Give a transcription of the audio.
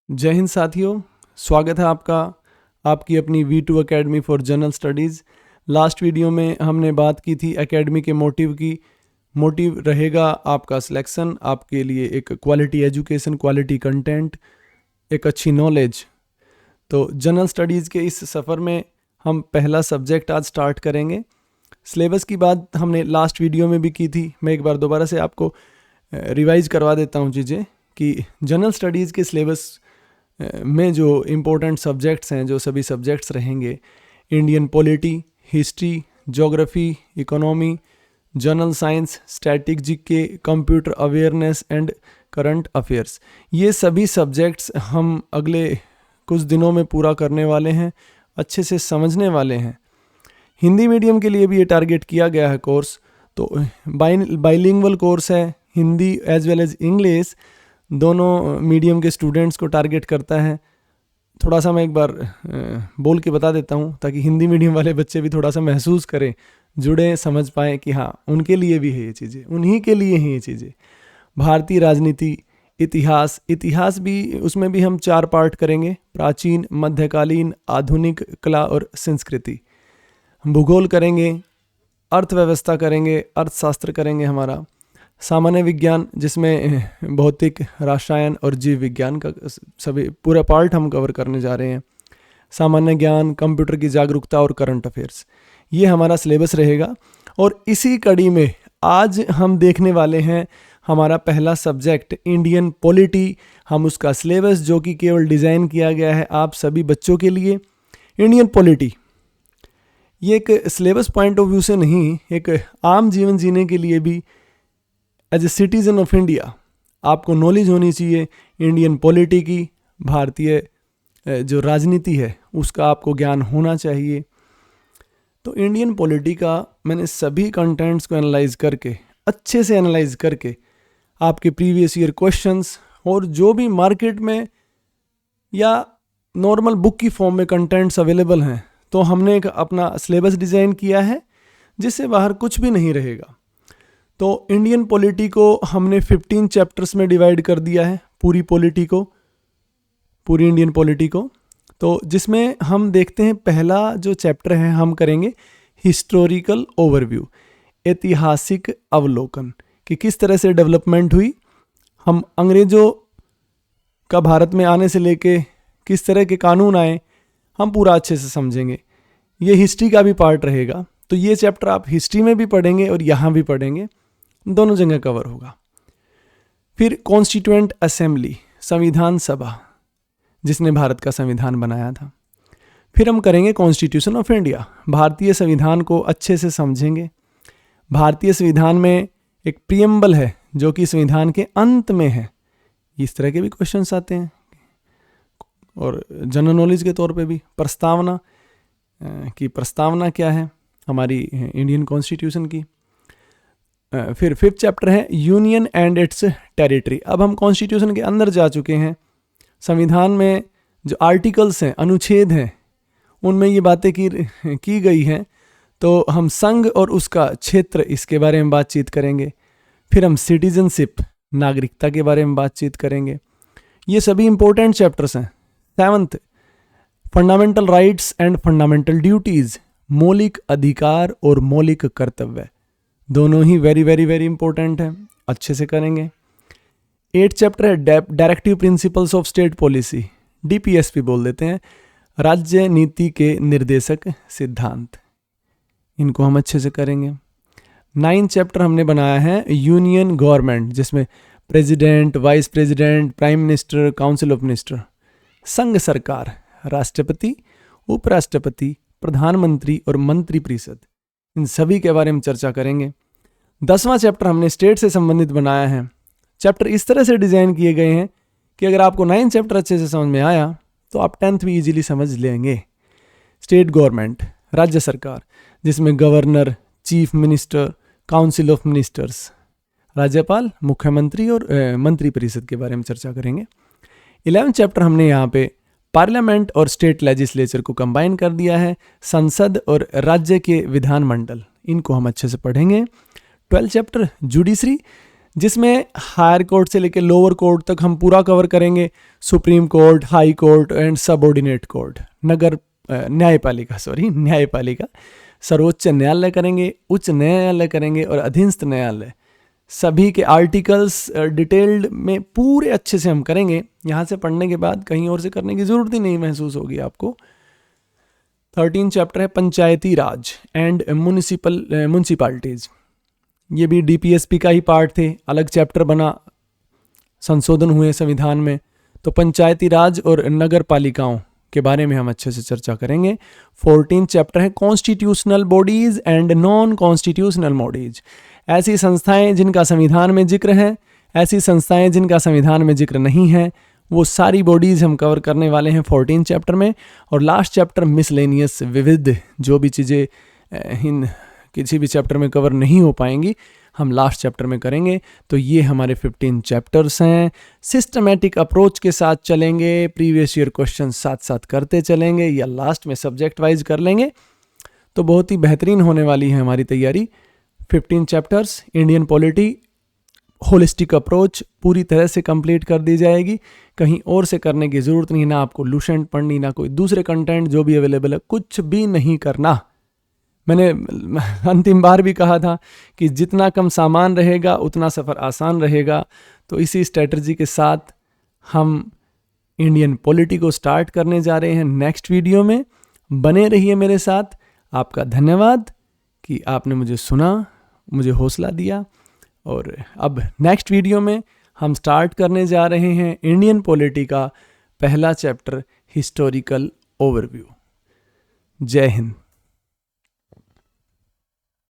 जय हिंद साथियों, स्वागत है आपका आपकी अपनी V2 academy for general studies. Last video में हमने बात की थी एकेडमी के मोटिव की। मोटिव रहेगा आपका सिलेक्शन, आपके लिए एक क्वालिटी एजुकेशन, क्वालिटी कंटेंट, एक अच्छी नॉलेज। तो जनरल स्टडीज़ के इस सफ़र में हम पहला सब्जेक्ट आज स्टार्ट करेंगे। सिलेबस की बात हमने लास्ट वीडियो में भी की थी। मैं एक बार दोबारा से आपको रिवाइज़ करवा देता हूँ चीज़ें कि जनरल स्टडीज़ के सिलेबस में जो इम्पोर्टेंट सब्जेक्ट्स हैं, जो सभी सब्जेक्ट्स रहेंगे, Indian polity, history, geography, economy, general science, static GK, computer awareness and current affairs, ये सभी सब्जेक्ट्स हम अगले कुछ दिनों में पूरा करने वाले हैं, अच्छे से समझने वाले हैं। हिंदी मीडियम के लिए भी ये टारगेट किया गया है कोर्स। तो बाइलिंगुअल कोर्स है, Hindi as well as English दोनों मीडियम के स्टूडेंट्स को टारगेट करता है। थोड़ा सा मैं एक बार बोल के बता देता हूँ ताकि हिंदी मीडियम वाले बच्चे भी थोड़ा सा महसूस करें, जुड़े, समझ पाएँ कि हाँ उनके लिए भी है ये चीज़ें, उन्हीं के लिए हैं ये चीज़ें। भारतीय राजनीति, इतिहास भी, उसमें भी हम 4 पार्ट करेंगे, प्राचीन, मध्यकालीन, आधुनिक, कला और संस्कृति। भूगोल करेंगे, अर्थव्यवस्था करेंगे, अर्थशास्त्र करेंगे, हमारा सामान्य विज्ञान जिसमें भौतिक, रसायन और जीव विज्ञान का सभी पूरा पार्ट हम कवर करने जा रहे हैं। सामान्य ज्ञान, कंप्यूटर की जागरूकता और करंट अफेयर्स, ये हमारा सिलेबस रहेगा। और इसी कड़ी में आज हम देखने वाले हैं हमारा पहला सब्जेक्ट इंडियन पॉलिटी। हम उसका सिलेबस, जो कि केवल डिज़ाइन किया गया है आप सभी बच्चों के लिए, इंडियन पॉलिटी, ये एक सिलेबस पॉइंट ऑफ व्यू से नहीं, एक आम जीवन जीने के लिए भी as a citizen of India आपको नॉलेज होनी चाहिए इंडियन पॉलिटी की। भारतीय जो राजनीति है उसका आपको ज्ञान होना चाहिए। तो इंडियन पॉलिटी का मैंने सभी कंटेंट्स को एनालाइज करके, अच्छे से एनालाइज करके, आपके प्रीवियस ईयर क्वेश्चंस और जो भी मार्केट में या नॉर्मल बुक की फॉर्म में कंटेंट्स अवेलेबल हैं, तो हमने एक अपना सिलेबस डिज़ाइन किया है जिससे बाहर कुछ भी नहीं रहेगा। तो इंडियन पॉलिटी को हमने 15 चैप्टर्स में डिवाइड कर दिया है, पूरी इंडियन पॉलिटी को। तो जिसमें हम देखते हैं पहला जो चैप्टर है हम करेंगे हिस्टोरिकल ओवरव्यू, ऐतिहासिक अवलोकन कि किस तरह से डेवलपमेंट हुई। हम अंग्रेज़ों का भारत में आने से लेके किस तरह के कानून आए, हम पूरा अच्छे से समझेंगे। ये हिस्ट्री का भी पार्ट रहेगा, तो ये चैप्टर आप हिस्ट्री में भी पढ़ेंगे और यहाँ भी पढ़ेंगे, दोनों जगह कवर होगा। फिर कॉन्स्टिट्यूएंट असेंबली, संविधान सभा, जिसने भारत का संविधान बनाया था। फिर हम करेंगे कॉन्स्टिट्यूशन ऑफ इंडिया, भारतीय संविधान को अच्छे से समझेंगे। भारतीय संविधान में एक प्रीएम्बल है जो कि संविधान के अंत में है, इस तरह के भी क्वेश्चंस आते हैं। और जनरल नॉलेज के तौर पे भी प्रस्तावना की प्रस्तावना क्या है हमारी इंडियन कॉन्स्टिट्यूशन की। फिर 5th चैप्टर है यूनियन एंड इट्स टेरिटरी। अब हम कॉन्स्टिट्यूशन के अंदर जा चुके हैं। संविधान में जो आर्टिकल्स हैं, अनुच्छेद हैं, उनमें ये बातें की गई हैं। तो हम संघ और उसका क्षेत्र, इसके बारे में बातचीत करेंगे। फिर हम सिटीजनशिप, नागरिकता के बारे में बातचीत करेंगे। ये सभी इंपॉर्टेंट चैप्टर्स हैं। 7th fundamental rights and fundamental duties, मौलिक अधिकार और मौलिक कर्तव्य, दोनों ही वेरी वेरी वेरी इंपॉर्टेंट है, अच्छे से करेंगे। 8th चैप्टर है directive principles of state policy, DPSP बोल देते हैं, राज्य नीति के निर्देशक सिद्धांत, इनको हम अच्छे से करेंगे। 9th चैप्टर हमने बनाया है यूनियन गवर्नमेंट, जिसमें president, vice president, prime minister, council of minister, संघ सरकार, राष्ट्रपति, उपराष्ट्रपति, प्रधानमंत्री और मंत्री परिषद, इन सभी के बारे में चर्चा करेंगे। 10वां चैप्टर हमने स्टेट से संबंधित बनाया है। चैप्टर इस तरह से डिज़ाइन किए गए हैं कि अगर आपको 9th चैप्टर अच्छे से समझ में आया तो आप 10th भी इजीली समझ लेंगे। स्टेट गवर्नमेंट, राज्य सरकार, जिसमें governor, chief minister, council of ministers, राज्यपाल, मुख्यमंत्री और मंत्री परिषद के बारे में चर्चा करेंगे। 11th चैप्टर हमने यहाँ पे पार्लियामेंट और स्टेट लेजिस्लेचर को कंबाइन कर दिया है, संसद और राज्य के विधानमंडल, इनको हम अच्छे से पढ़ेंगे। 12th चैप्टर जुडिशरी, जिसमें हायर कोर्ट से लेकर लोअर कोर्ट तक हम पूरा कवर करेंगे। Supreme court, high court and subordinate court, न्यायपालिका, सर्वोच्च न्यायालय करेंगे, उच्च न्यायालय करेंगे और अधीनस्थ न्यायालय, सभी के आर्टिकल्स डिटेल्ड में पूरे अच्छे से हम करेंगे। यहाँ से पढ़ने के बाद कहीं और से करने की ज़रूरत ही नहीं महसूस होगी आपको। 13 चैप्टर है पंचायती राज एंड म्यूनिसिपैलिटीज़। ये भी डीपीएसपी का ही पार्ट थे, अलग चैप्टर बना, संशोधन हुए संविधान में। तो पंचायती राज और नगर पालिकाओं के बारे में हम अच्छे से चर्चा करेंगे। 14 चैप्टर है constitutional bodies and non constitutional bodies. ऐसी संस्थाएं जिनका संविधान में जिक्र है, ऐसी संस्थाएं जिनका संविधान में जिक्र नहीं है, वो सारी बॉडीज़ हम कवर करने वाले हैं 14 चैप्टर में। और लास्ट चैप्टर मिसलेनियस, विविध, जो भी चीज़ें किसी भी चैप्टर में कवर नहीं हो पाएंगी हम लास्ट चैप्टर में करेंगे। तो ये हमारे 15 चैप्टर्स हैं। सिस्टमेटिक अप्रोच के साथ चलेंगे, प्रीवियस ईयर क्वेश्चन साथ साथ करते चलेंगे या लास्ट में सब्जेक्ट वाइज कर लेंगे, तो बहुत ही बेहतरीन होने वाली है हमारी तैयारी। 15 chapters, Indian polity, holistic approach पूरी तरह से कंप्लीट कर दी जाएगी। कहीं और से करने की ज़रूरत नहीं, ना आपको लुसेंट पढ़नी, ना कोई दूसरे कंटेंट जो भी अवेलेबल है, कुछ भी नहीं करना। मैंने अंतिम बार भी कहा था कि जितना कम सामान रहेगा उतना सफ़र आसान रहेगा। तो इसी स्ट्रेटजी के साथ हम इंडियन पॉलिटी को स्टार्ट करने जा रहे हैं नेक्स्ट वीडियो में। बने रहिए मेरे साथ। आपका धन्यवाद कि आपने मुझे सुना, मुझे हौसला दिया। और अब नेक्स्ट वीडियो में हम स्टार्ट करने जा रहे हैं इंडियन पॉलिटी का पहला चैप्टर, हिस्टोरिकल ओवरव्यू। जय हिंद।